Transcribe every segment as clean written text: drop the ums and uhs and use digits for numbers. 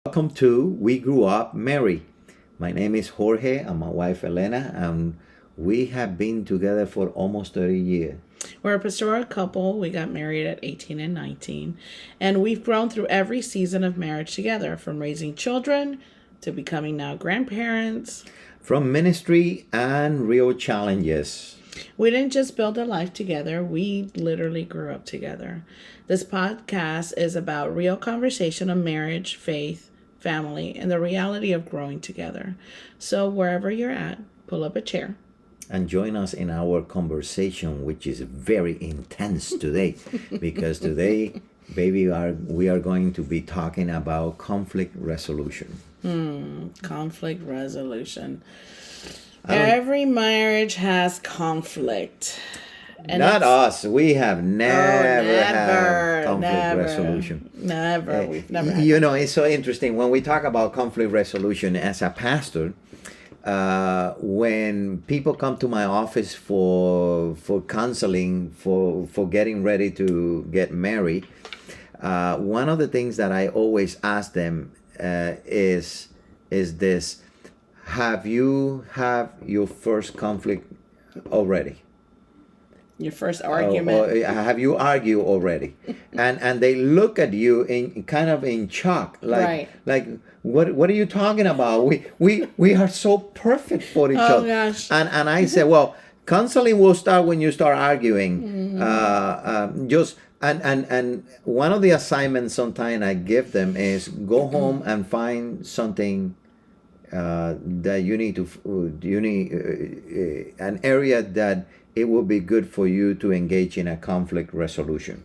Welcome to We Grew Up Married. My name is Jorge and my wife Elena, and we have been together for almost 30 years. We're a pastoral couple. We got married at 18 and 19. And we've grown through every season of marriage together, from raising children to becoming now grandparents. From ministry and real challenges. We didn't just build a life together, we literally grew up together. This podcast is about real conversation on marriage, faith, family, and the reality of growing together. So wherever you're at, pull up a chair. And join us in our conversation, which is very intense today, because today, baby, we are going to be talking about conflict resolution. Conflict resolution. Every marriage has conflict. And not us. We have never had conflict resolution. Never. We've never had it's so interesting. When we talk about conflict resolution as a pastor, when people come to my office for counseling, for getting ready to get married, one of the things that I always ask them is this: have you had your first conflict already? Your first argument? Or have you argued already? and they look at you in kind of in shock, like what are you talking about? We are so perfect for each other. Gosh. And I said, well, counseling will start when you start arguing. And one of the assignments sometimes I give them is go home and find something that you need an area that it will be good for you to engage in a conflict resolution,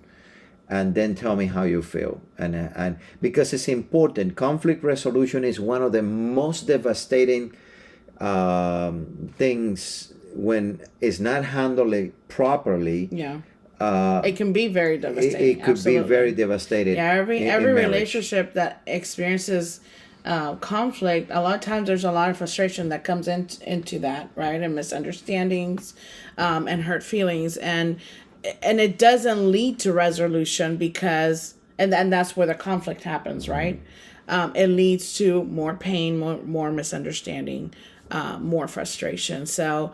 and then tell me how you feel. And because it's important, conflict resolution is one of the most devastating things when it's not handled properly. Yeah. It can be very devastating. It could be very devastating. Yeah, every relationship that experiences conflict, a lot of times there's a lot of frustration that comes into that, right? And misunderstandings, and hurt feelings, and it doesn't lead to resolution because, and that's where the conflict happens, right? It leads to more pain, more misunderstanding, more frustration. So,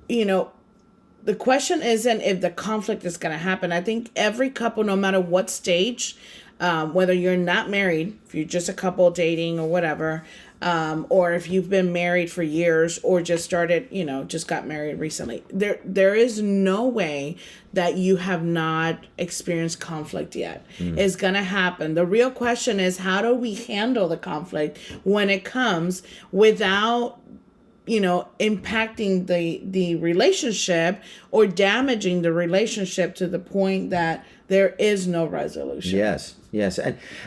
the question isn't if the conflict is going to happen. I think every couple, no matter what stage, whether you're not married, if you're just a couple dating or whatever, or if you've been married for years or just started, just got married recently, there is no way that you have not experienced conflict yet. It's going to happen. The real question is, how do we handle the conflict when it comes without impacting the relationship or damaging the relationship to the point that there is no resolution? Yes,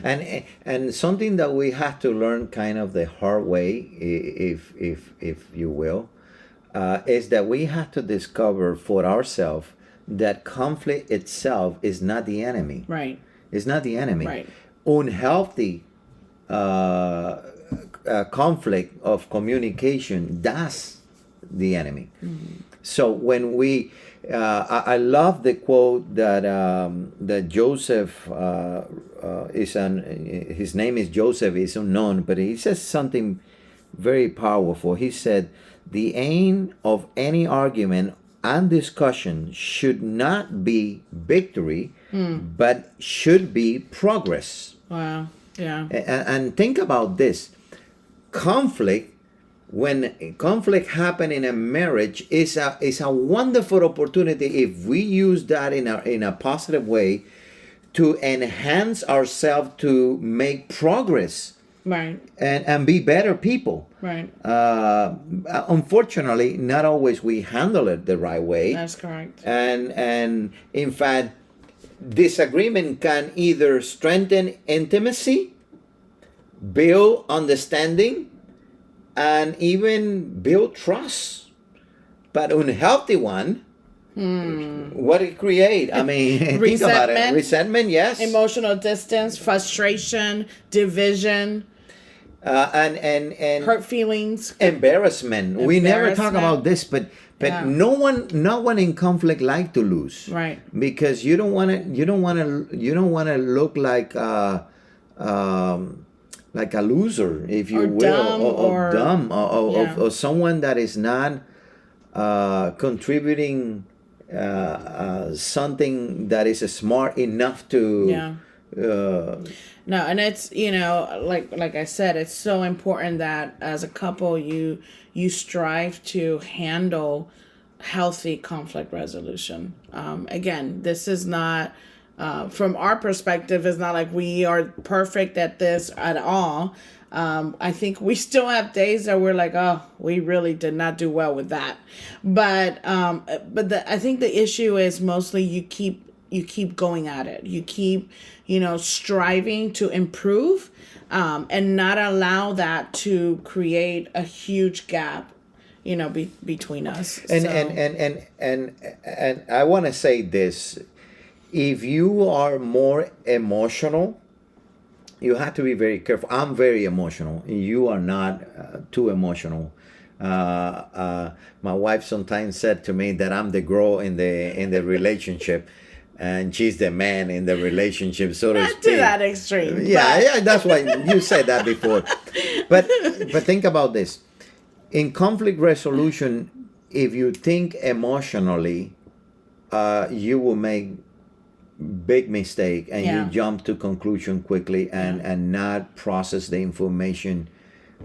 and something that we have to learn kind of the hard way, if you will, is that we have to discover for ourselves that conflict itself is not the enemy. Right. It's not the enemy. Right. Unhealthy conflict of communication, that's the enemy. So when we I love the quote that Joseph his name is Joseph, is unknown, but he says something very powerful. He said, the aim of any argument and discussion should not be victory, but should be progress. Wow. Yeah. And think about this. When conflict happen in a marriage, is a wonderful opportunity if we use that in a positive way to enhance ourselves, to make progress, right, and be better people. Right. Unfortunately, not always we handle it the right way. That's correct. And in fact, disagreement can either strengthen intimacy, build understanding, and even build trust. But unhealthy one, what it create? I mean, think about it. Resentment, yes. Emotional distance, frustration, division, and hurt feelings, embarrassment. We never talk about this, but no one in conflict like to lose, right? Because you don't want to look like like a loser, if you Or will, dumb, or or dumb, yeah, or someone that is not contributing something that is smart enough to. yeah. Uh, No, and it's, like I said, it's so important that as a couple you strive to handle healthy conflict resolution. Again, this is not, from our perspective, it's not like we are perfect at this at all. I think we still have days that we're like, oh, we really did not do well with that. But I think the issue is mostly you keep going at it. You keep, striving to improve, and not allow that to create a huge gap, between us. and, So, and I want to say this: if you are more emotional, you have to be very careful. I'm very emotional. You are not too emotional. My wife sometimes said to me that I'm the girl in the relationship, and she's the man in the relationship, so to not speak. to that extreme. Yeah, but- yeah, that's why you said that before. But think about this: in conflict resolution, if you think emotionally, you will make big mistake, and Yeah. you jump to conclusion quickly, and not process the information.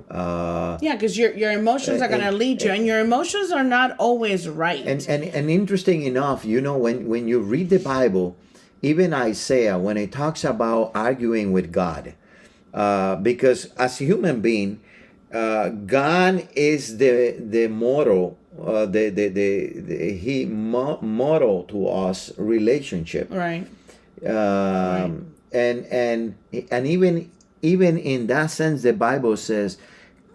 Yeah, because your emotions are going to lead you, and your emotions are not always right. And interesting enough, when you read the Bible, even Isaiah, when it talks about arguing with God, because as a human being, God is the model, he model to us relationship. Right. And even in that sense, the Bible says,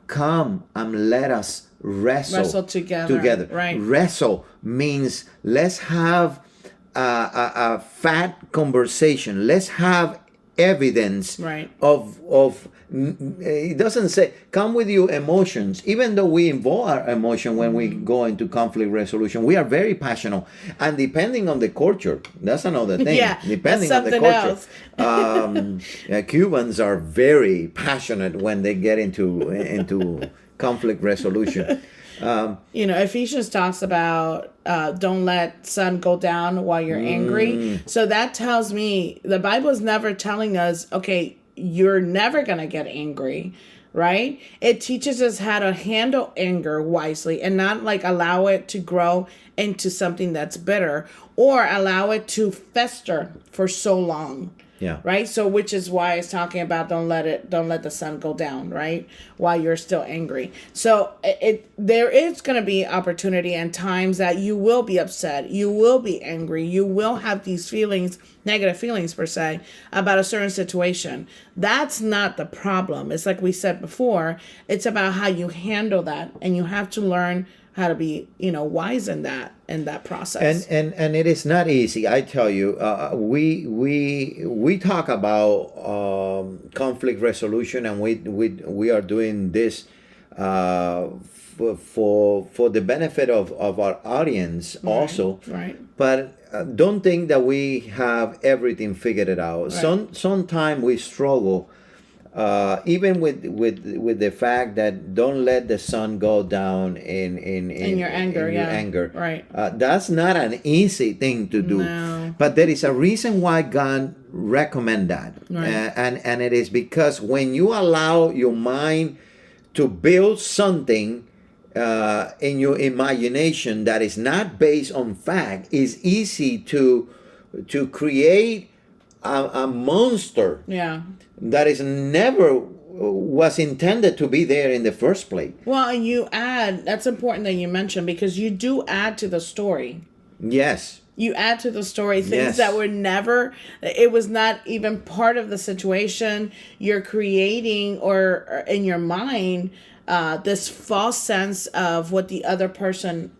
come and let us wrestle together. Right. Wrestle means let's have a fat conversation. Let's have evidence Right. of it doesn't say come with your emotions, even though we involve our emotion when we go into conflict resolution. We are very passionate, and depending on the culture, that's another thing. Yeah, Depending that's on the something culture. Cubans are very passionate when they get into conflict resolution. Ephesians talks about don't let sun go down while you're angry. So that tells me the Bible is never telling us, okay, you're never going to get angry, right? It teaches us how to handle anger wisely and not like allow it to grow into something that's bitter or allow it to fester for so long. Yeah. Right. So, which is why it's talking about don't let the sun go down, right? While you're still angry. So there is going to be opportunity and times that you will be upset. You will be angry. You will have these feelings, negative feelings per se, about a certain situation. That's not the problem. It's like we said before, it's about how you handle that, and you have to learn how to be, wise in that process. And it is not easy. I tell you, we talk about conflict resolution, and we are doing this for the benefit of our audience also. Right. But don't think that we have everything figured out. Right. Sometimes we struggle. Even with the fact that don't let the sun go down in your anger, in your yeah. anger. Right. That's not an easy thing to do. No. But there is a reason why God recommend that. Right. And it is because when you allow your mind to build something in your imagination that is not based on fact, it's easy to create a monster. Yeah. That is never was intended to be there in the first place. Well, and you add, that's important that you mentioned, because you do add to the story. Yes. You add to the story things Yes. that were never, it was not even part of the situation. You're creating or in your mind this false sense of what the other person,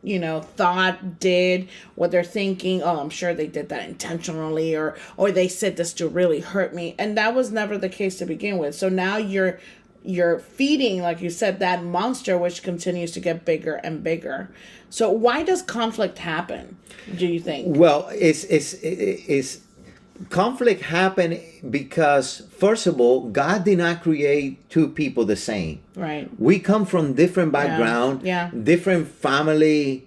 thought, did, what they're thinking. Oh, I'm sure they did that intentionally, or they said this to really hurt me. And that was never the case to begin with. So now you're feeding, like you said, that monster, which continues to get bigger and bigger. So why does conflict happen, do you think? Well, conflict happened because, first of all, God did not create two people the same. Right. We come from different background, Yeah. different family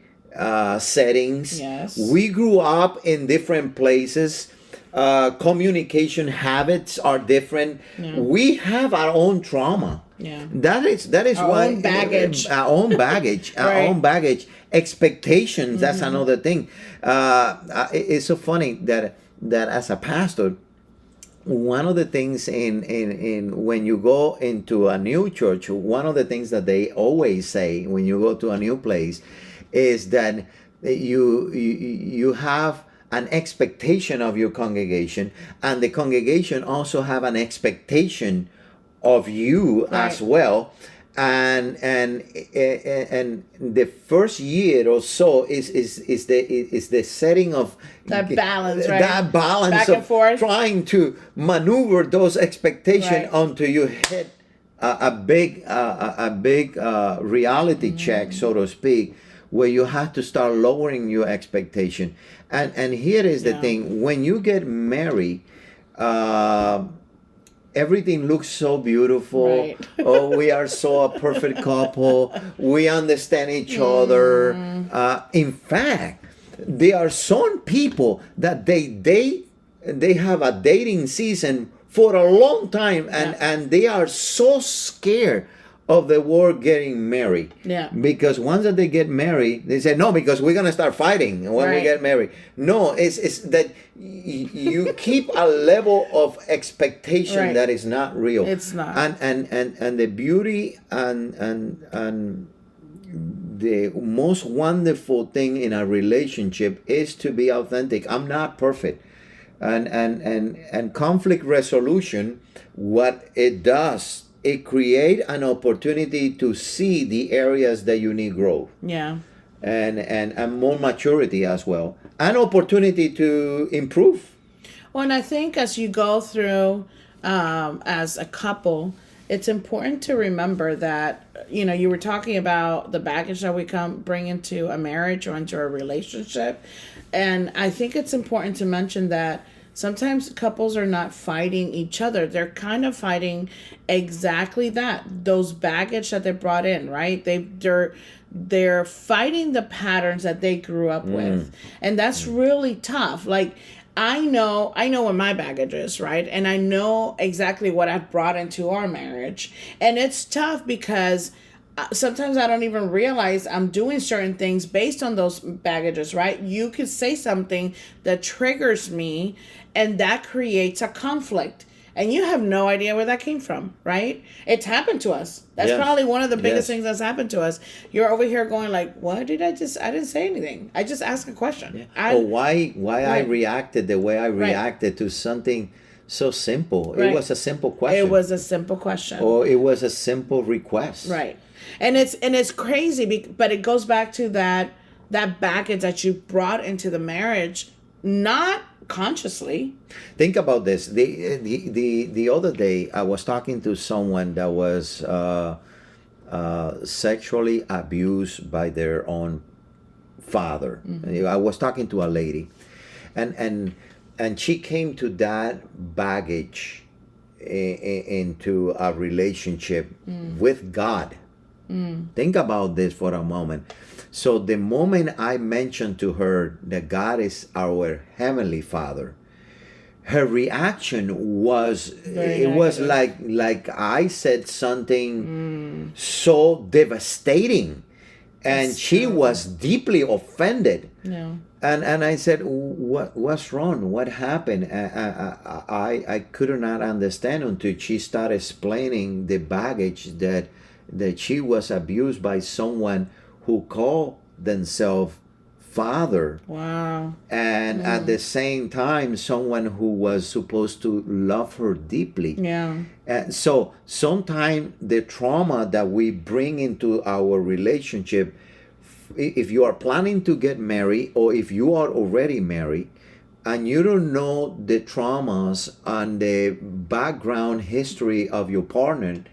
settings. Yes. We grew up in different places. Communication habits are different. Yeah. We have our own trauma. Yeah. That is Our why own baggage. our own baggage, our Right. own baggage, expectations. That's another thing. It's so funny that as a pastor, one of the things in when you go into a new church, one of the things that they always say when you go to a new place is that you have an expectation of your congregation, and the congregation also have an expectation of you as Right. well. And the first year or so is the setting of That balance, right? that balance Back of and forth. trying to maneuver those expectations Right. until you hit a big reality check, so to speak, where you have to start lowering your expectation. And here is the Yeah. thing: when you get married, everything looks so beautiful. Right. Oh, we are so a perfect couple. We understand each other. In fact, there are some people that they have a dating season for a long time, and they are so scared of the word getting married. Yeah. Because once that they get married, they say no, because we're gonna start fighting when we Right. get married. No, it's that you keep a level of expectation Right. that is not real. It's not. And the beauty and the most wonderful thing in a relationship is to be authentic. I'm not perfect. And conflict resolution, what it does, it create an opportunity to see the areas that you need growth Yeah. and more maturity as well, an opportunity to improve. Well, and I think as you go through as a couple, it's important to remember that, you were talking about the baggage that we bring into a marriage or into a relationship. And I think it's important to mention that sometimes couples are not fighting each other. They're kind of fighting exactly that, those baggage that they brought in, right? They're fighting the patterns that they grew up with. And that's really tough. Like, I know what my baggage is, right? And I know exactly what I've brought into our marriage. And it's tough because sometimes I don't even realize I'm doing certain things based on those baggages, right? You could say something that triggers me, and that creates a conflict. And you have no idea where that came from, right? It's happened to us. That's Yes. probably one of the biggest Yes. things that's happened to us. You're over here going like, what did I didn't say anything. I just asked a question. Or why I Right. reacted the way I reacted to something so simple. It Right. was a simple question. It was a simple question. Or it was a simple request. Right. And it's crazy, but it goes back to that baggage that you brought into the marriage, not consciously. Think about this. The other day, I was talking to someone that was sexually abused by their own father. I was talking to a lady, and she came to that baggage into a relationship with God. Think about this for a moment. So the moment I mentioned to her that God is our heavenly Father, her reaction was Very it was negative. like I said something so devastating, and That's she terrible. was deeply offended. No. And I said, what's wrong? What happened? I could not understand until she started explaining the baggage that she was abused by someone who called themselves father, Wow. and at the same time someone who was supposed to love her deeply. Yeah. So sometimes the trauma that we bring into our relationship, if you are planning to get married or if you are already married and you don't know the traumas and the background history of your partner,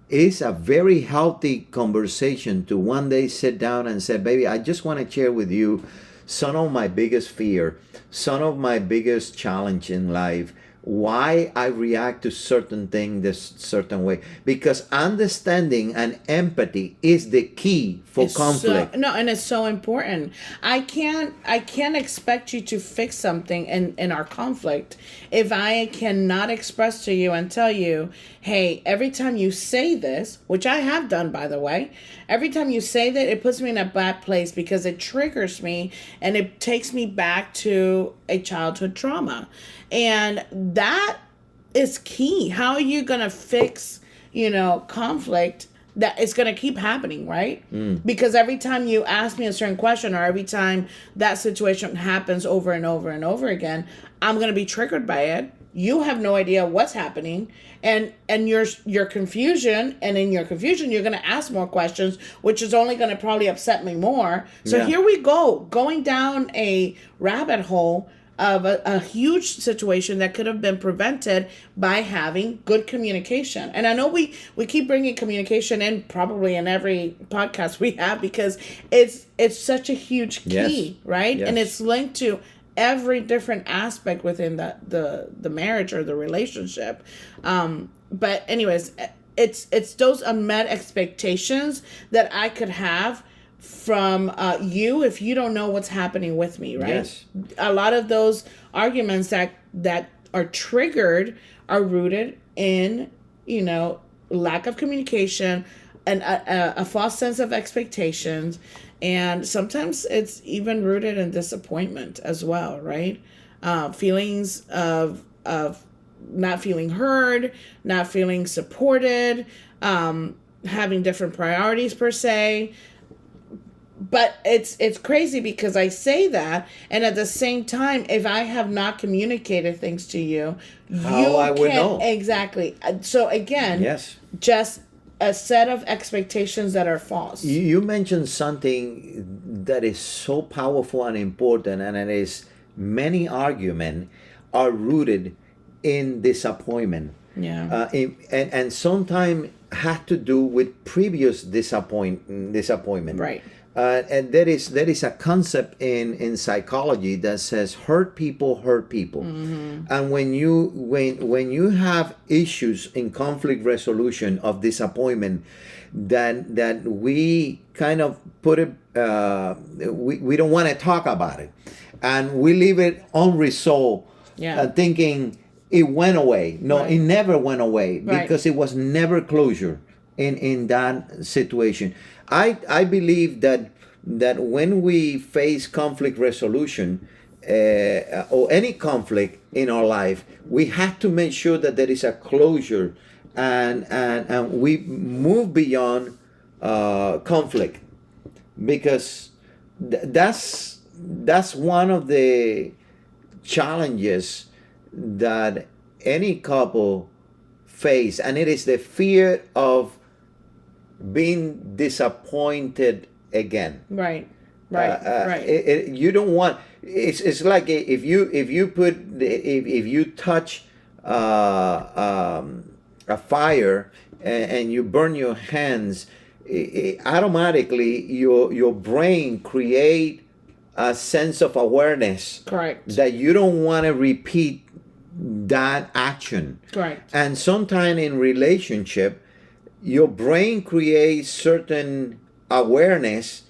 it's a very healthy conversation to one day sit down and say, baby, I just want to share with you some of my biggest fear, some of my biggest challenge in life, why I react to certain things this certain way. Because understanding and empathy is the key for conflict. And it's so important. I can't expect you to fix something in our conflict if I cannot express to you and tell you, hey, every time you say this, which I have done, by the way, every time you say that, it puts me in a bad place because it triggers me and it takes me back to a childhood trauma. And that is key. How are you going to fix, conflict that is going to keep happening, right? Because every time you ask me a certain question or every time that situation happens over and over and over again, I'm going to be triggered by it. You have no idea what's happening, and your confusion, and in your confusion, you're going to ask more questions, which is only going to probably upset me more. So Here we go, going down a rabbit hole of a huge situation that could have been prevented by having good communication. And I know we keep bringing communication in probably in every podcast we have because it's such a huge key, right? Yes. And it's linked to every different aspect within the marriage or the relationship. But anyways, it's those unmet expectations that I could have from you if you don't know what's happening with me, right? Yes. A lot of those arguments that are triggered are rooted in, lack of communication and a false sense of expectations. And sometimes it's even rooted in disappointment as well, right? Feelings of not feeling heard, not feeling supported, having different priorities per se. But it's crazy because I say that, and at the same time, if I have not communicated things to you, I would know. Exactly. So again, Yes. just a set of expectations that are false. You mentioned something that is so powerful and important, and it is many arguments are rooted in disappointment. Yeah. And sometimes had to do with previous disappointment. Right. And there is a concept in psychology that says hurt people hurt people. Mm-hmm. And when you have issues in conflict resolution of disappointment, that we kind of put it, we don't want to talk about it, and we leave it unresolved, thinking it went away. No, Right. It never went away Right. because it was never closure in that situation. I believe that when we face conflict resolution or any conflict in our life, we have to make sure that there is a closure and we move beyond conflict, because that's one of the challenges that any couple face, and it is the fear of being disappointed again. Right. You don't want. It's like if you touch a fire and you burn your hands, automatically your brain create a sense of awareness. Correct. That you don't want to repeat that action. Correct. And sometime in relationship, your brain creates certain awareness.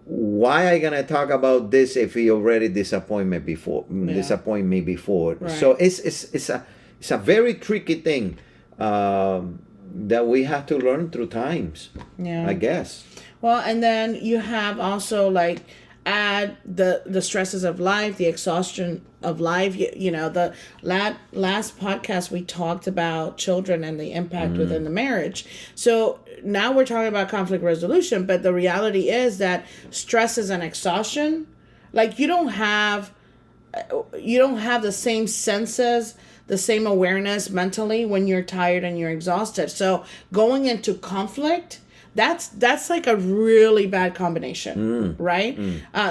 Why I gonna talk about this if he already disappoint me before? Right. So it's a very tricky thing that we have to learn through times. Yeah. I guess. Well, and then you have also add the stresses of life, the exhaustion of life. The last podcast we talked about children and the impact within the marriage. So now we're talking about conflict resolution, but the reality is that stresses and exhaustion, you don't have the same senses, the same awareness mentally when you're tired and you're exhausted. So going into conflict, that's like a really bad combination, right?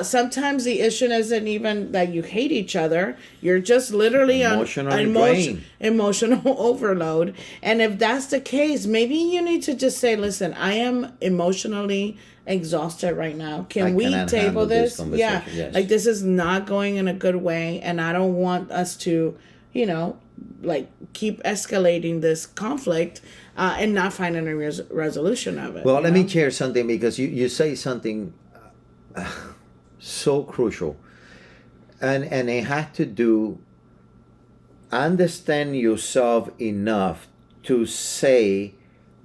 Sometimes the issue isn't even that you hate each other. You're just literally Emotional on drain. emotional overload. And if that's the case, maybe you need to just say, listen, I am emotionally exhausted right now. Can we cannot table handle this this? Yeah. conversation, yes. Like, this is not going in a good way, and I don't want us to, like, keep escalating this conflict and not finding a resolution of it. Well, let me know? share something, because you say something so crucial, and it had to do, understand yourself enough to say,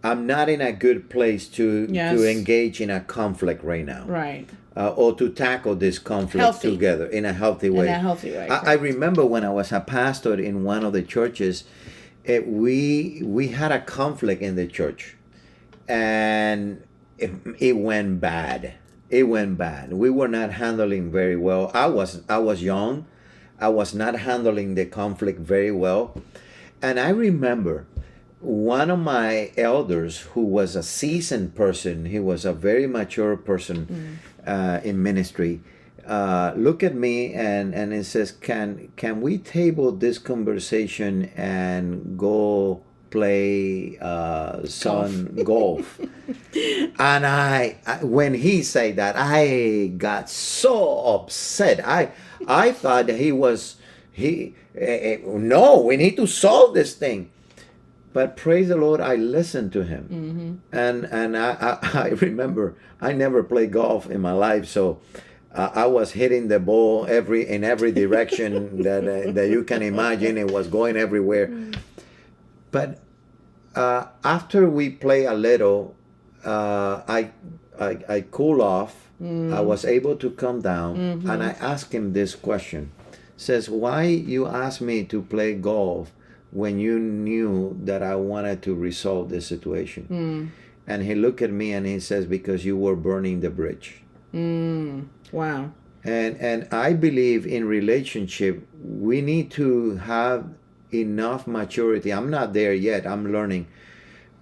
I'm not in a good place to Yes. engage in a conflict right now, Right. or to tackle this conflict Healthy. together in a healthy way. In a healthy way. I remember when I was a pastor in one of the churches, we had a conflict in the church, and it went bad. It went bad. We were not handling very well. I was young. I was not handling the conflict very well, and I remember one of my elders, who was a seasoned person, he was a very mature person in ministry, look at me and he says, can we table this conversation and go play some golf? And I when he said that, I got so upset. I thought no, we need to solve this thing. But praise the Lord, I listened to him, and I remember I never played golf in my life, so I was hitting the ball in every direction that you can imagine. It was going everywhere. But after we play a little, I cool off. I was able to come down, and I asked him this question. Says, why you asked me to play golf when you knew that I wanted to resolve this situation? And he looked at me and he says, because you were burning the bridge. Wow. And I believe in relationship, we need to have enough maturity. I'm not there yet, I'm learning.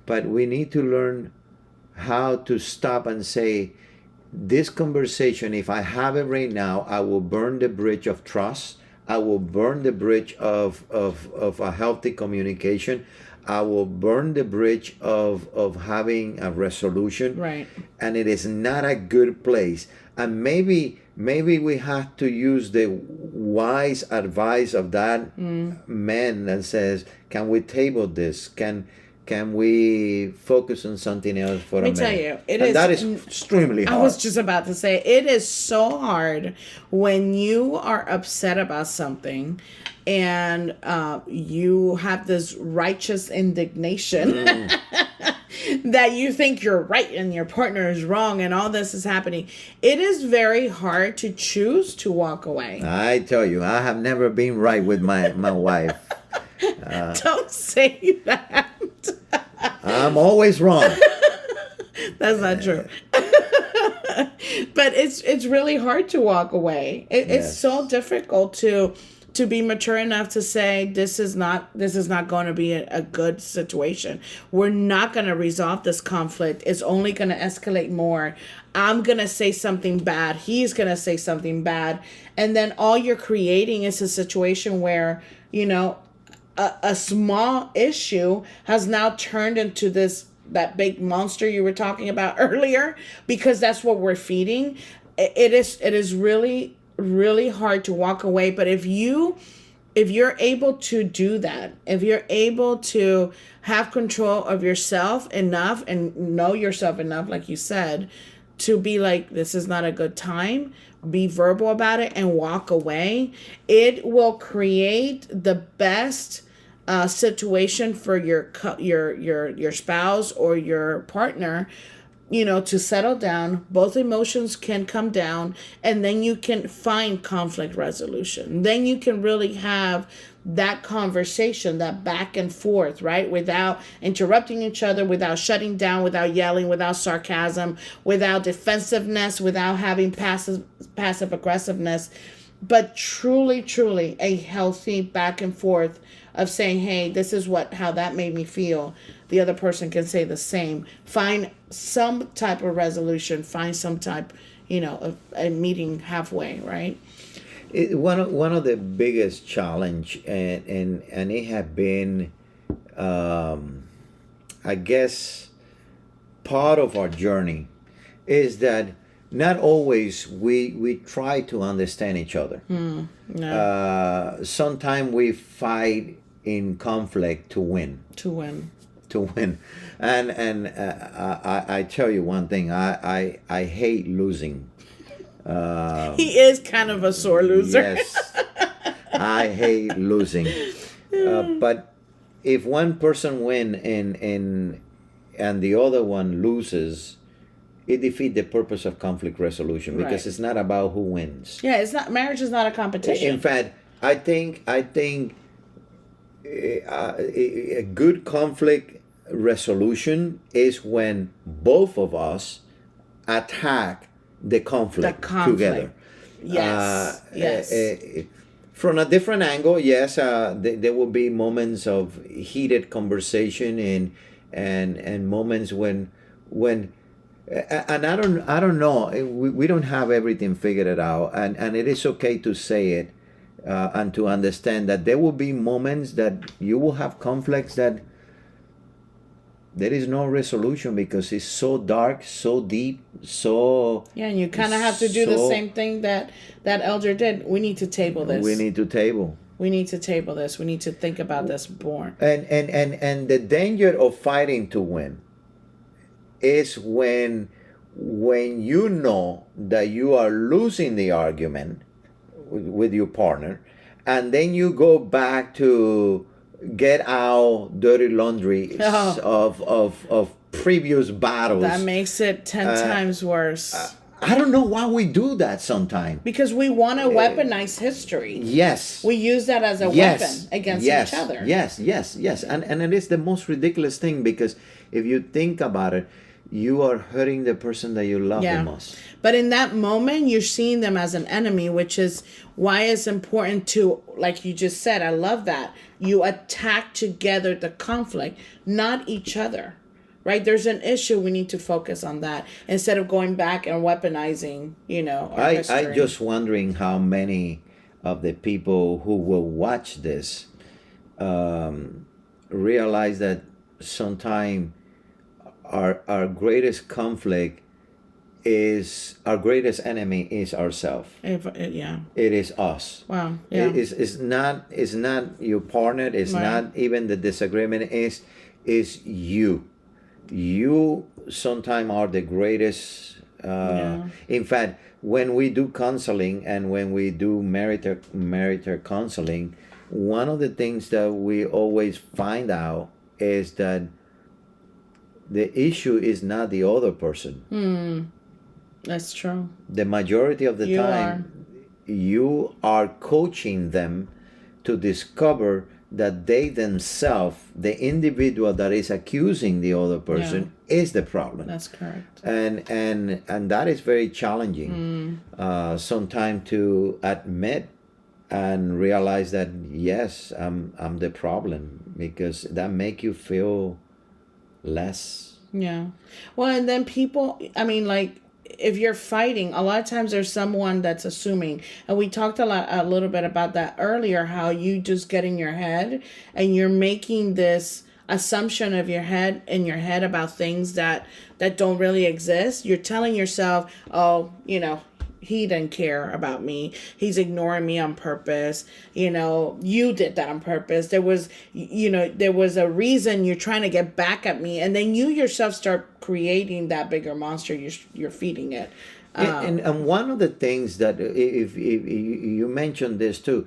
But we need to learn how to stop and say, this conversation, if I have it right now, I will burn the bridge of trust. I will burn the bridge of a healthy communication. I will burn the bridge of having a resolution. Right. And it is not a good place. And maybe we have to use the wise advice of that man that says, can we table this? Can we focus on something else for a minute? Let me tell you, that is extremely hard. I was just about to say, it is so hard when you are upset about something and you have this righteous indignation that you think you're right and your partner is wrong and all this is happening. It is very hard to choose to walk away. I tell you, I have never been right with my wife. Don't say that. I'm always wrong. That's not true. But it's really hard to walk away. It's so difficult to be mature enough to say, this is not going to be a good situation. We're not going to resolve this conflict. It's only going to escalate more. I'm going to say something bad. He's going to say something bad. And then all you're creating is a situation where, a small issue has now turned into that big monster you were talking about earlier, because that's what we're feeding. It is really, really hard to walk away. But if you're able to do that, if you're able to have control of yourself enough and know yourself enough, like you said, to be like, this is not a good time, be verbal about it and walk away, it will create the best situation for your spouse or your partner, to settle down. Both emotions can come down, and then you can find conflict resolution. Then you can really have that conversation, that back and forth, right? Without interrupting each other, without shutting down, without yelling, without sarcasm, without defensiveness, without having passive aggressiveness, but truly, truly a healthy back and forth of saying, hey, this is how that made me feel. The other person can say the same. Find some type of resolution. Find some type, of a meeting halfway, right? One of the biggest challenge, and it have been, I guess, part of our journey, is that not always we try to understand each other. No. Sometimes we fight in conflict to win. To win. To win, and I tell you one thing, I hate losing. He is kind of a sore loser. Yes, I hate losing. But if one person win and the other one loses, it defeats the purpose of conflict resolution, because it's not about who wins. Yeah, it's not. Marriage is not a competition. In fact, I think a good conflict resolution is when both of us attack the conflict together. Yes. Yes. From a different angle, yes, there will be moments of heated conversation and moments when and I don't know, we don't have everything figured out, and it is okay to say it, and to understand that there will be moments that you will have conflicts that there is no resolution, because it's so dark, so deep, so... Yeah, and you kind of have to do the same thing that elder did. We need to table this. We need to table. We need to table this. We need to think about this more. And the danger of fighting to win is when you know that you are losing the argument with your partner, and then you go back to get out dirty laundry of previous battles. That makes it 10 times worse. I don't know why we do that sometimes. Because we want to weaponize history. Yes. We use that as a weapon against each other. Yes. And it is the most ridiculous thing, because if you think about it, you are hurting the person that you love the most. But in that moment, you're seeing them as an enemy, which is why it's important to, like you just said, I love that. You attack together the conflict, not each other, right? There's an issue. We need to focus on that instead of going back and weaponizing, our history. I just wondering how many of the people who will watch this realize that sometime our greatest conflict is, our greatest enemy is ourselves. Yeah. It is us. Wow. Yeah. It's not your partner. It's not even the disagreement. Is you. You sometimes are the greatest. In fact, when we do counseling and when we do marital counseling, one of the things that we always find out is that the issue is not the other person. That's true. The majority of the time, you are coaching them to discover that they themselves, the individual that is accusing the other person, is the problem. That's correct. And that is very challenging. Sometimes to admit and realize that, yes, I'm the problem, because that make you feel less. Yeah. Well, and then people, if you're fighting, a lot of times there's someone that's assuming, and we talked a little bit about that earlier, how you just get in your head and you're making this assumption of your head about things that don't really exist. You're telling yourself, oh, he didn't care about me. He's ignoring me on purpose. You did that on purpose. There was a reason you're trying to get back at me. And then you yourself start creating that bigger monster. You're feeding it. And one of the things that, if you mentioned this too,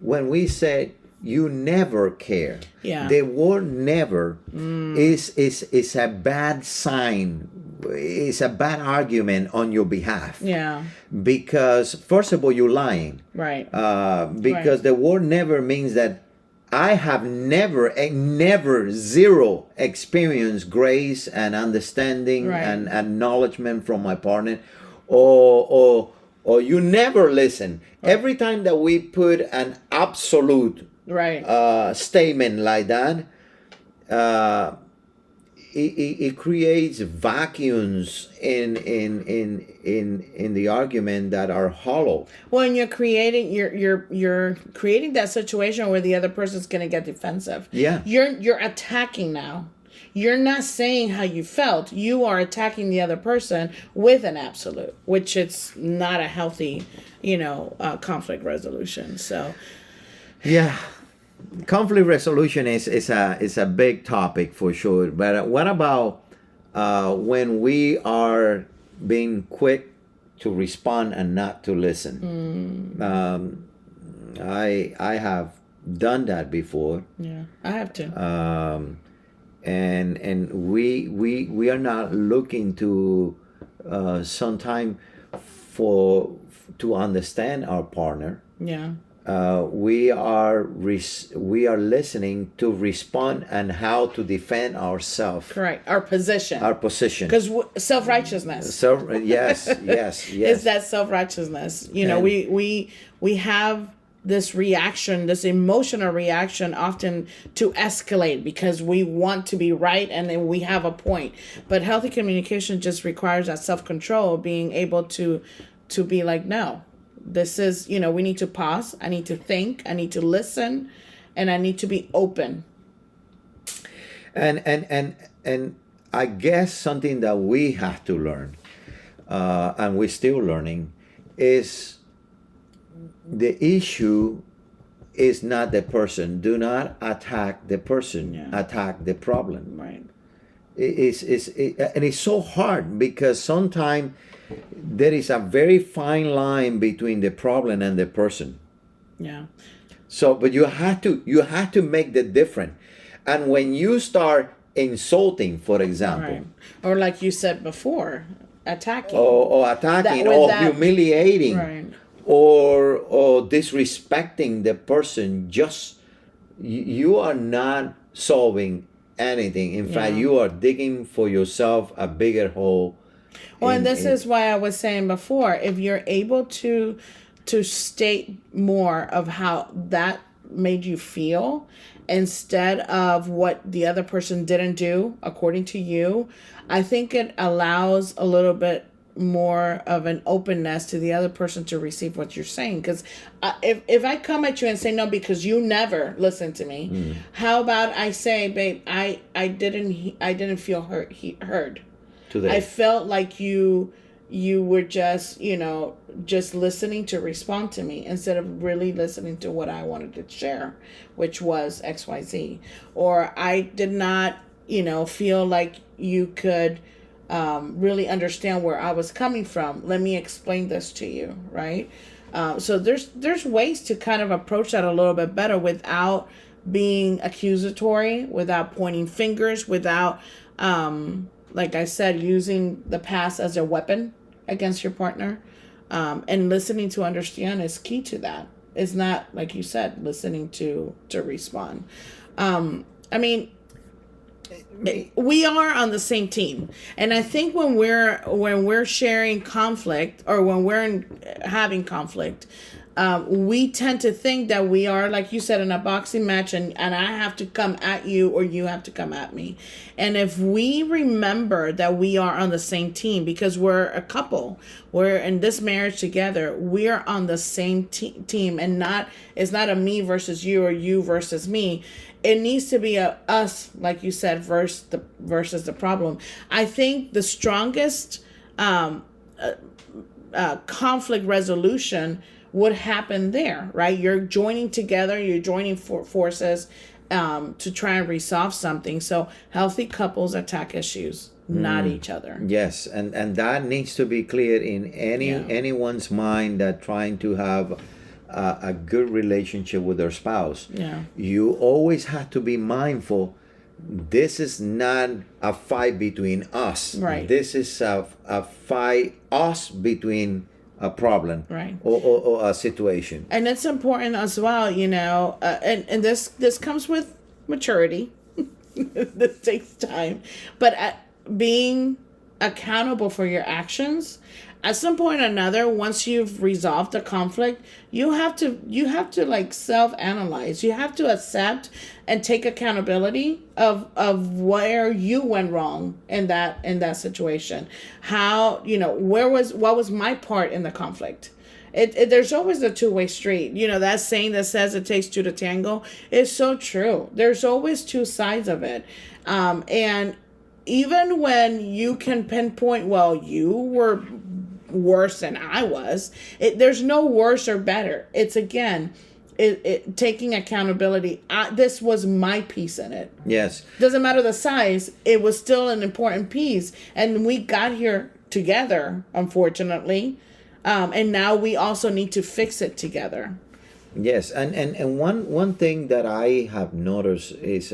when we say you never care, the word never is a bad sign. It's a bad argument on your behalf. Yeah. Because first of all, you're lying. Right. Because the word never means that I have never, zero experience, grace and understanding and acknowledgement from my partner, or you never listen. Every time that we put an absolute Right. Statement like that, uh, it creates vacuums in the argument that are hollow. When you're creating, you're creating that situation where the other person's gonna get defensive. Yeah. You're attacking now. You're not saying how you felt. You are attacking the other person with an absolute, which it's not a healthy, conflict resolution. So, Yeah. Conflict resolution is a big topic for sure. But what about when we are being quick to respond and not to listen? I have done that before. yeah, I have to. And we are not looking to sometime for to understand our partner. Yeah. We are listening to respond and how to defend ourselves. Correct. Our position. Our position. Because self-righteousness. So yes. Is that self-righteousness. We have this reaction, this emotional reaction often to escalate because we want to be right and then we have a point. But healthy communication just requires that self-control, being able to be like, no, this is, we need to pause. I need to think. I need to listen. And I need to be open. And I guess something that we have to learn, and we're still learning, is the issue is not the person. Do not attack the person. Yeah. Attack the problem. Right. And it's so hard because sometimes there is a very fine line between the problem and the person. Yeah. So, but you have to make the difference. And when you start insulting, for example, Right. Or like you said before, attacking. or attacking, humiliating, right. or disrespecting the person, just you are not solving anything. In fact, you are digging for yourself a bigger hole. Well, and this is why I was saying before, if you're able to state more of how that made you feel instead of what the other person didn't do according to you, I think it allows a little bit more of an openness to the other person to receive what you're saying. Because if I come at you and say no because you never listen to me, how about I say, babe, I didn't feel heard Today. I felt like you were just just listening to respond to me instead of really listening to what I wanted to share, which was XYZ. Or I did not feel like you could really understand where I was coming from. Let me explain this to you, right? So there's ways to kind of approach that a little bit better without being accusatory, without pointing fingers, without like I said, using the past as a weapon against your partner. And listening to understand is key to that. It's not, like you said, listening to respond. I mean, we are on the same team, and I think when we're sharing conflict or when we're having conflict, we tend to think that we are, like you said, in a boxing match, and I have to come at you or you have to come at me. And if we remember that we are on the same team because we're a couple, we're in this marriage together, we're on the same team, and it's not a me versus you or you versus me. It needs to be a us, like you said, versus the problem. I think the strongest conflict resolution would happen there, right? You're joining together, you're joining forces to try and resolve something. So healthy couples attack issues, not each other. Yes, and that needs to be clear in anyone's mind that trying to have a good relationship with their spouse. Yeah. You always have to be mindful. This is not a fight between us. Right. This is a fight us between a problem, right, or a situation. And it's important as well, and this comes with maturity. This takes time, but being accountable for your actions at some point or another, once you've resolved the conflict, you have to like self-analyze. You have to accept and take accountability of where you went wrong in that situation. How, what was my part in the conflict? There's always a two-way street. That saying that says it takes two to tango is so true. There's always two sides of it. And even when you can pinpoint, well, you were worse than I was, there's no worse or better. It's, again, taking accountability. This was my piece in it. Yes. Doesn't matter the size. It was still an important piece. And we got here together, unfortunately. And now we also need to fix it together. Yes. And one thing that I have noticed is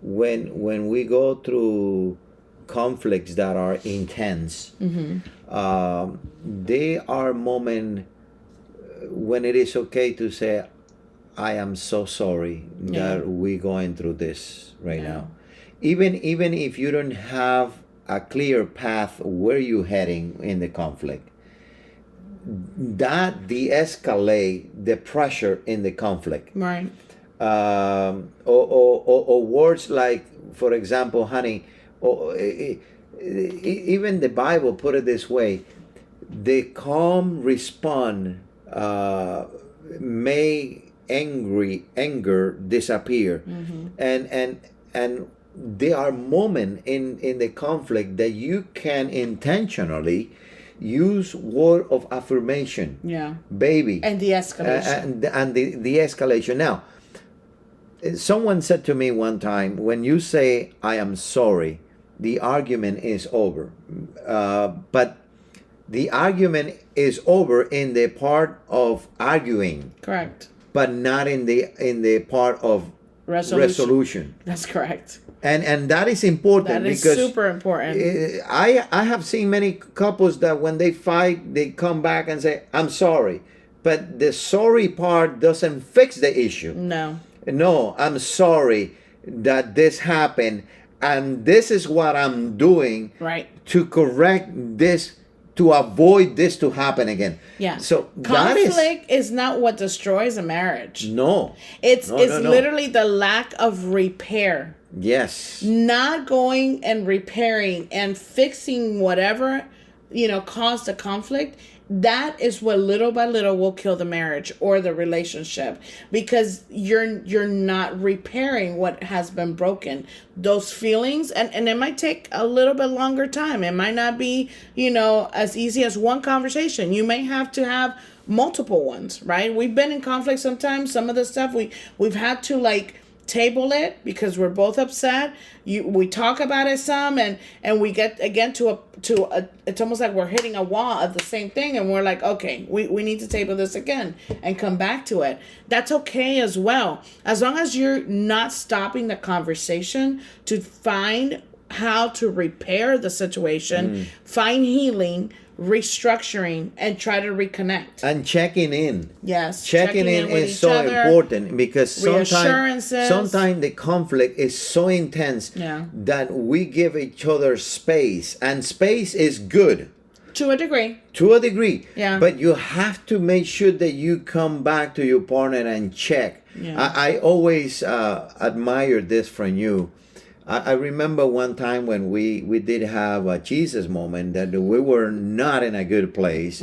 when we go through conflicts that are intense, they are moments when it is okay to say, I am so sorry that we're going through this right now. Even if you don't have a clear path where you're heading in the conflict, that de-escalate the pressure in the conflict. Right. Or words like, for example, honey, even the Bible put it this way: the calm respond may anger disappear. And there are moments in the conflict that you can intentionally use word of affirmation, baby, and de-escalation, and the escalation. Now, someone said to me one time, when you say I am sorry, the argument is over. But the argument is over in the part of arguing, correct, but not in the part of resolution. That's correct. And that is important. That is because super important. I have seen many couples that when they fight, they come back and say, I'm sorry. But the sorry part doesn't fix the issue. No, I'm sorry that this happened, and this is what I'm doing to correct this, to avoid this to happen again. Yeah. So conflict is not what destroys a marriage. No. It's literally the lack of repair. Yes. Not going and repairing and fixing whatever, caused the conflict. That is what little by little will kill the marriage or the relationship, because you're not repairing what has been broken. Those feelings, and it might take a little bit longer time. It might not be, as easy as one conversation. You may have to have multiple ones, right? We've been in conflict sometimes. Some of the stuff we've had to table it because we're both upset. We talk about it some, and we get again to a it's almost like we're hitting a wall of the same thing, and we're like, okay, we need to table this again and come back to it. That's okay as well, as long as you're not stopping the conversation to find how to repair the situation, find healing, restructuring, and try to reconnect and checking in. Yes, checking in is so important, because sometimes the conflict is so intense that we give each other space, and space is good to a degree. But you have to make sure that you come back to your partner and check. I always admire this from you. I remember one time when we did have a Jesus moment that we were not in a good place.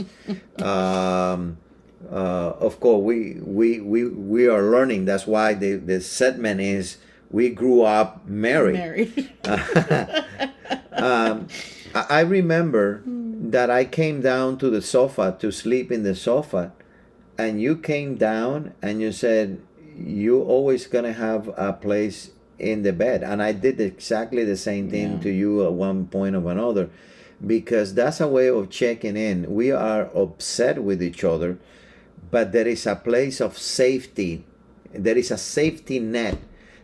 Of course, we are learning. That's why the segment is we grew up married. I remember that I came down to the sofa to sleep in the sofa, and you came down and you said, you always gonna have a place in the bed. And I did exactly the same thing to you at one point or another, because that's a way of checking in. We are upset with each other, but there is a place of safety. There is a safety net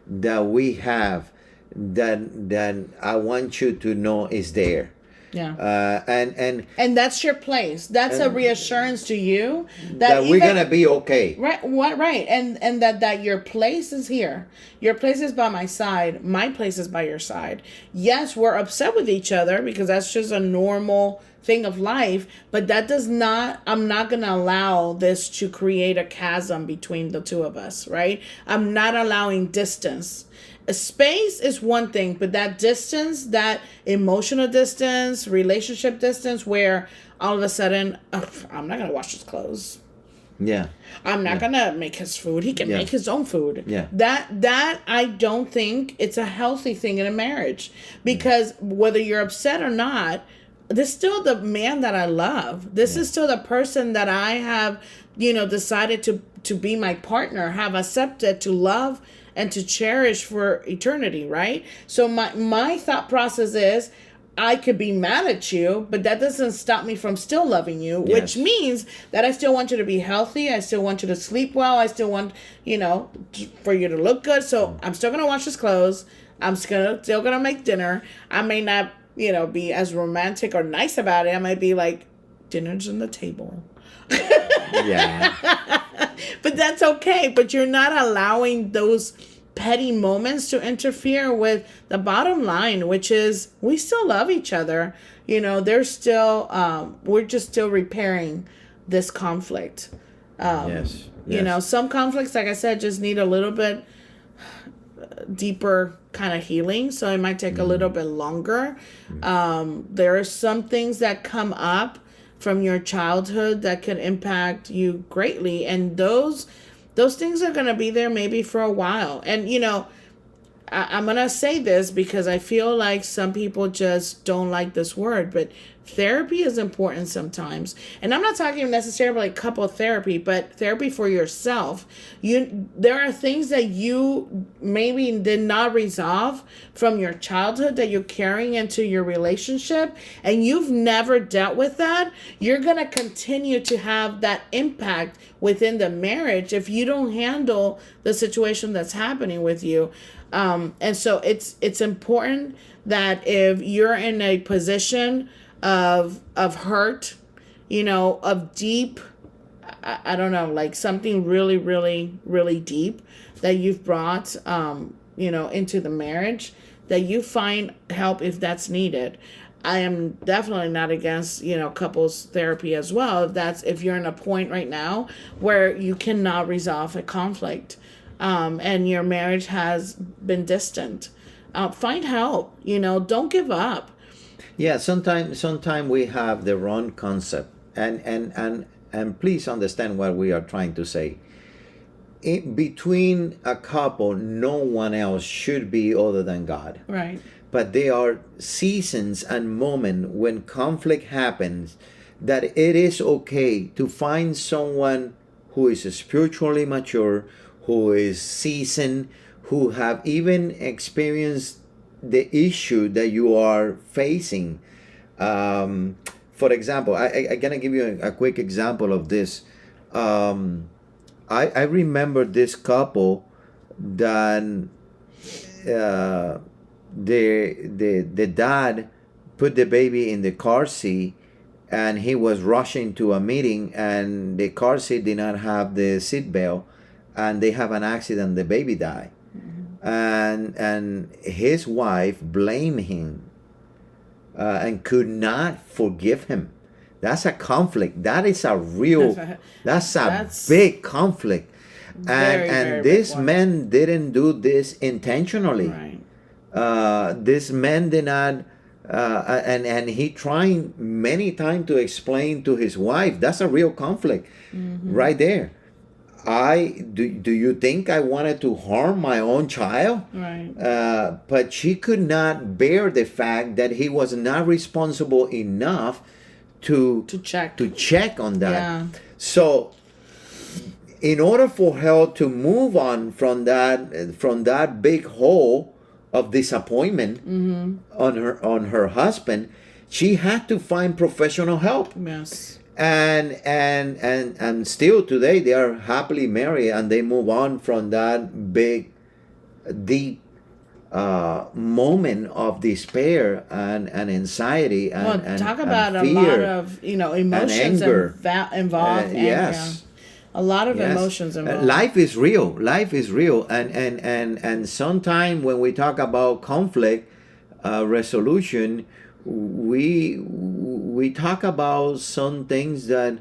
that we have that I want you to know is there. Yeah. And that's your place. That's a reassurance to you that we're gonna be okay. Right. What? Right. And that your place is here. Your place is by my side. My place is by your side. Yes, we're upset with each other because that's just a normal thing of life, but that does not, I'm not going to allow this to create a chasm between the two of us, right? I'm not allowing distance. A space is one thing, but that distance, that emotional distance, relationship distance, where all of a sudden, I'm not going to wash his clothes. Yeah. I'm not gonna make his food. He can make his own food. Yeah. That I don't think it's a healthy thing in a marriage, because whether you're upset or not, this is still the man that I love. This is still the person that I have, decided to be my partner, have accepted to love and to cherish for eternity, right? So my thought process is, I could be mad at you, but that doesn't stop me from still loving you, which means that I still want you to be healthy. I still want you to sleep well. I still want, for you to look good. So I'm still going to wash his clothes. I'm still going to make dinner. I may not, be as romantic or nice about it. I might be like, dinner's on the table. Yeah. But that's okay. But you're not allowing those petty moments to interfere with the bottom line, which is we still love each other. There's still, we're just still repairing this conflict. Yes. Some conflicts, like I said, just need a little bit deeper kind of healing. So it might take a little bit longer. There are some things that come up from your childhood that could impact you greatly. And those things are going to be there maybe for a while. And, I'm going to say this because I feel like some people just don't like this word, but therapy is important sometimes. And I'm not talking necessarily like couple therapy, but therapy for yourself. There are things that you maybe did not resolve from your childhood that you're carrying into your relationship, and you've never dealt with that. You're going to continue to have that impact within the marriage if you don't handle the situation that's happening with you. And so it's important that if you're in a position of hurt, of deep, I don't know, like something really, really, really deep that you've brought, into the marriage, that you find help if that's needed. I am definitely not against, couples therapy as well. If you're in a point right now where you cannot resolve a conflict. And your marriage has been distant. Find help. Don't give up. Yeah, sometimes we have the wrong concept, and please understand what we are trying to say. Between a couple, no one else should be other than God. Right. But there are seasons and moments when conflict happens that it is okay to find someone who is spiritually mature, who is seasoned, who have even experienced the issue that you are facing. For example, I'm going to give you a quick example of this. I remember this couple that the dad put the baby in the car seat, and he was rushing to a meeting, and the car seat did not have the seat belt, and they have an accident, the baby died. And his wife blamed him and could not forgive him. That's a conflict. That is a real, that's big conflict. And this man didn't do this intentionally. Right. This man did not, and he trying many times to explain to his wife. That's a real conflict right there. Do you think I wanted to harm my own child? Right. But she could not bear the fact that he was not responsible enough to check on that. Yeah. So in order for her to move on from that big hole of disappointment on her husband, she had to find professional help. Yes. And still today they are happily married, and they move on from that big, deep moment of despair and anxiety Well, and talk about and a lot fear of and emotions anger. involved, and yeah, Yes. a lot of Yes, emotions involved. life is real. Life is real, and sometime when we talk about conflict resolution, we talk about some things that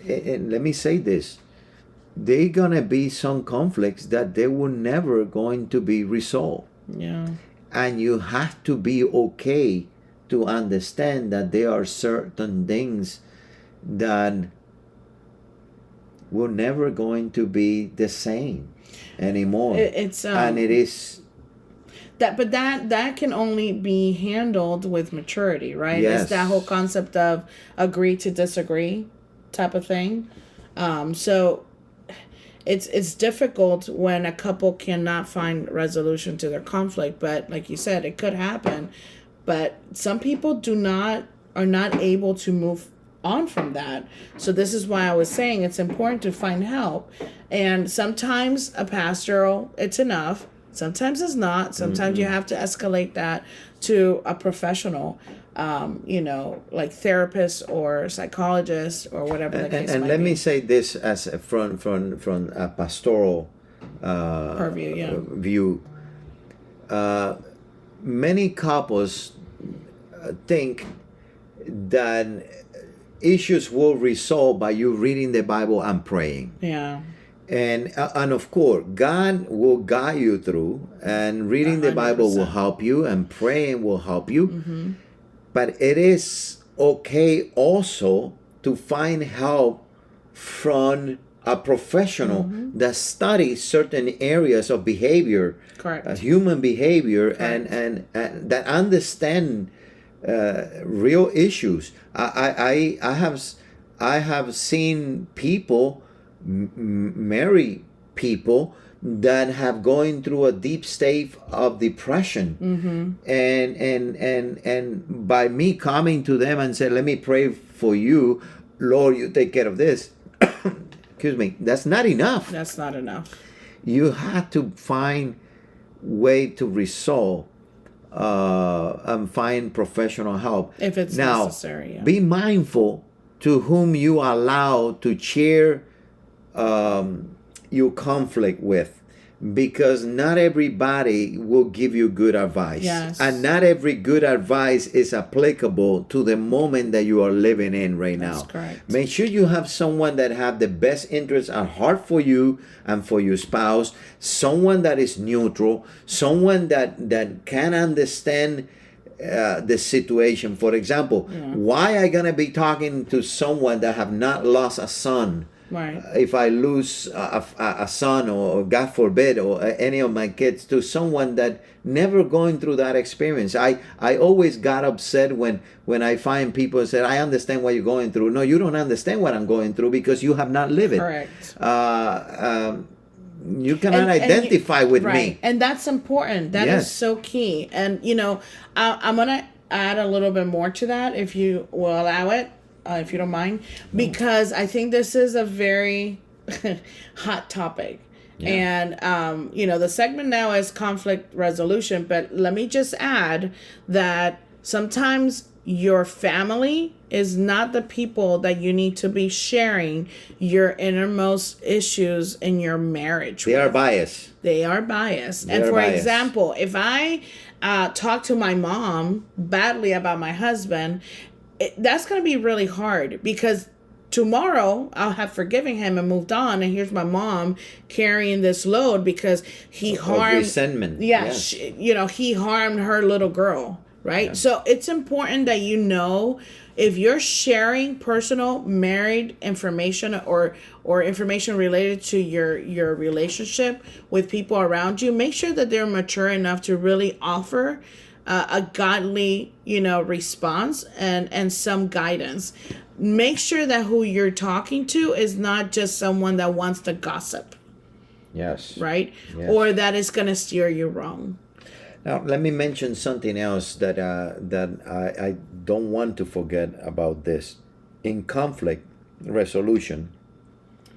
and let me say this: they gonna be some conflicts that they were never going to be resolved, Yeah, and you have to be okay to understand that there are certain things that we're never going to be the same anymore. it's And it is, that can only be handled with maturity, right? It's that whole yes. concept of agree to disagree type of thing. So it's difficult when a couple cannot find resolution to their conflict, but like you said, it could happen. But some people are not able to move on from that. So this is why I was saying it's important to find help. And sometimes a pastoral, it's enough. Sometimes it's not. Sometimes you have to escalate that to a professional, like therapist or psychologist or whatever the case And might let be. me say this as a from a pastoral Purview, yeah. view. Many couples think that issues will resolve by you reading the Bible and praying. Yeah. And of course, God will guide you through, and reading the Bible will 100%. help you, and praying will help you. But it is okay also to find help from a professional that studies certain areas of behavior, Correct. human behavior, Correct. and that understand real issues. I have seen people marry people that have going through a deep state of depression, and by me coming to them and say, let me pray for you, Lord, you take care of this. Excuse me, that's not enough. That's not enough. You have to find way to resolve and find professional help If it's now. necessary, yeah. Be mindful to whom you allow to share your conflict with, because not everybody will give you good advice. Yes. And not every good advice is applicable to the moment that you are living in right now. That's correct. Make sure you have someone that have the best interest at heart for you and for your spouse, someone that is neutral, someone that can understand the situation. For example, why I gonna be talking to someone that have not lost a son? Right. If I lose a son, or God forbid, or any of my kids, to someone that never going through that experience. I always got upset when I find people say, I understand what you're going through. No, you don't understand what I'm going through, because you have not lived it. Correct. You cannot identify with right. me. And that's important. That is so key. And, I'm going to add a little bit more to that, if you will allow it, if you don't mind, because I think this is a very hot topic. Yeah. And, the segment now is conflict resolution, but let me just add that sometimes your family is not the people that you need to be sharing your innermost issues in your marriage They are biased. They are biased. They and are for biased. example, if I talk to my mom badly about my husband, that's going to be really hard, because tomorrow I'll have forgiven him and moved on, and here's my mom carrying this load because he harmed resentment. Yeah, Yes. He harmed her little girl, right? Yeah. So it's important that if you're sharing personal married information or information related to your relationship with people around you, make sure that they're mature enough to really offer a godly, response and some guidance. Make sure that who you're talking to is not just someone that wants to gossip. Yes. Right? Yes. Or that is going to steer you wrong. Now, let me mention something else that I don't want to forget about this. In conflict resolution,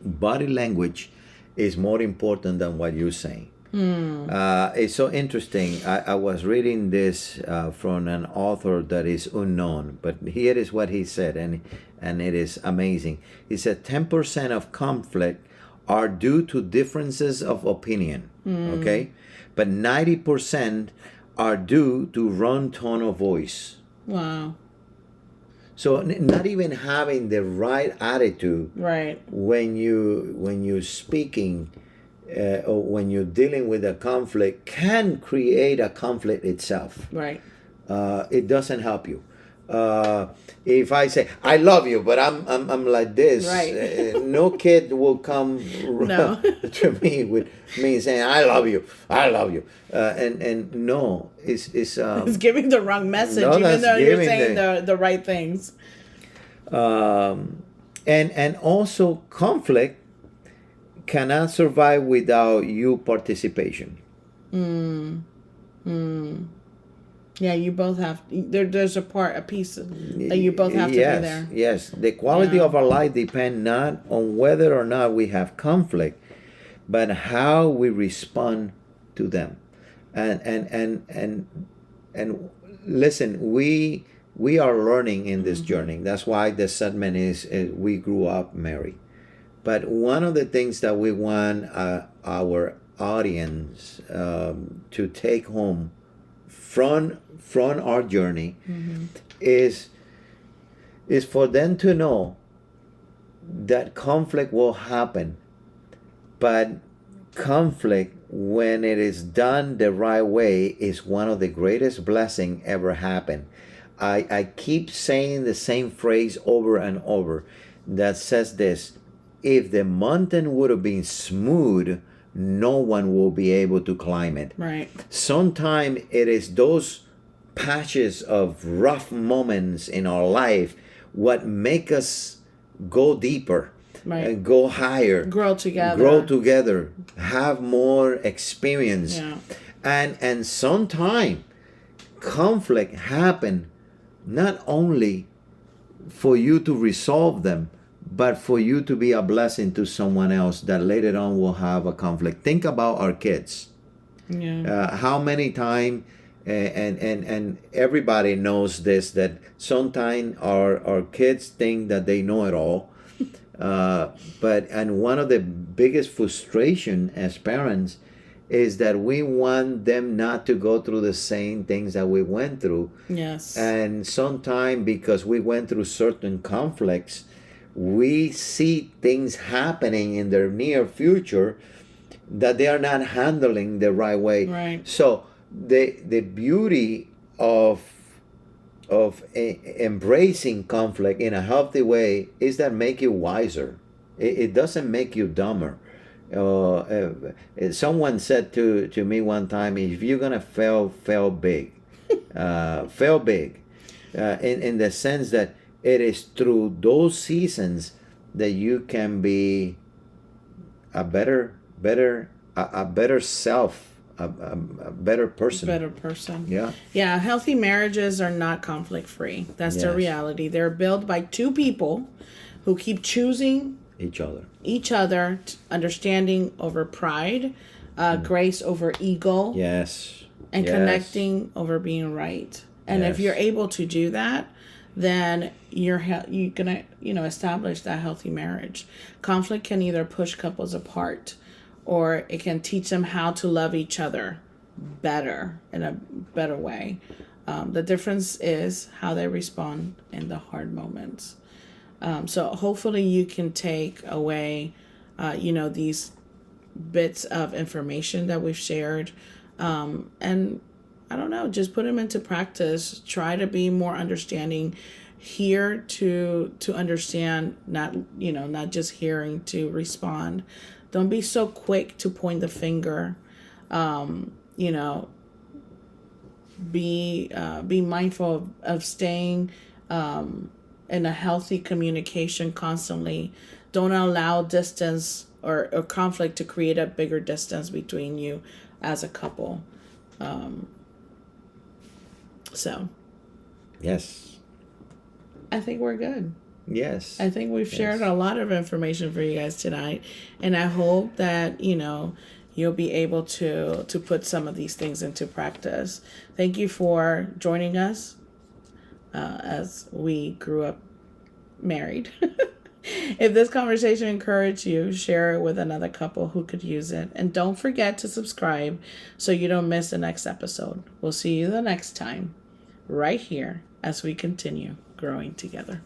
body language is more important than what you're saying. It's so interesting. I was reading this from an author that is unknown, but here is what he said, and it is amazing. He said 10% of conflict are due to differences of opinion, okay? But 90% are due to wrong tone of voice. Wow. So not even having the right attitude Right. when you're speaking or when you're dealing with a conflict can create a conflict itself. Right. It doesn't help you. If I say I love you, but I'm like this, Right. no kid will come No. to me with me saying I love you, and no, it's It's giving the wrong message, No, even that's though you're giving saying the right things. and also conflict cannot survive without you participation. Yeah, you both have there's a piece that you both have to be Yes, there. yes. The quality Yeah. of our life depend not on whether or not we have conflict, but how we respond to them. And listen, we are learning in this journey. That's why the segment is we grew up married. But one of the things that we want our audience to take home from our journey is for them to know that conflict will happen, but conflict, when it is done the right way, is one of the greatest blessing ever happened. I keep saying the same phrase over and over that says this: if the mountain would have been smooth, no one will be able to climb it. Right. Sometimes it is those patches of rough moments in our life what make us go deeper, Right. and go higher, Grow together. have more experience. Yeah. And sometimes conflict happen not only for you to resolve them, but for you to be a blessing to someone else that later on will have a conflict. Think about our kids. Yeah. How many times, and everybody knows this, that sometimes our kids think that they know it all. And one of the biggest frustration as parents is that we want them not to go through the same things that we went through. Yes. And sometimes because we went through certain conflicts, we see things happening in their near future that they are not handling the right way. Right. So the beauty of embracing conflict in a healthy way is that make you wiser. It doesn't make you dumber. Someone said to me one time, if you're gonna fail big. Fail big, in the sense that it is through those seasons that you can be a better self, a better person. Better person. Yeah. Yeah, healthy marriages are not conflict free. That's the Yes. reality. They're built by two people who keep choosing Each other. understanding over pride, grace over ego, Yes. and Yes. connecting over being right. And if Yes. you're able to do that, then you're gonna establish that healthy marriage. Conflict can either push couples apart, or it can teach them how to love each other better, in a better way. The difference is how they respond in the hard moments. So hopefully you can take away, these bits of information that we've shared, and I don't know, just put them into practice. Try to be more understanding. Here to understand, not just hearing to respond. Don't be so quick to point the finger. Be mindful of staying in a healthy communication constantly. Don't allow distance or conflict to create a bigger distance between you as a couple. So Yes. I think we're good. Yes. I think we've shared Yes. a lot of information for you guys tonight, and I hope that you'll be able to put some of these things into practice. Thank you for joining us as we grew up married. If this conversation encouraged you, share it with another couple who could use it. And don't forget to subscribe so you don't miss the next episode. We'll see you the next time, right here, as we continue growing together.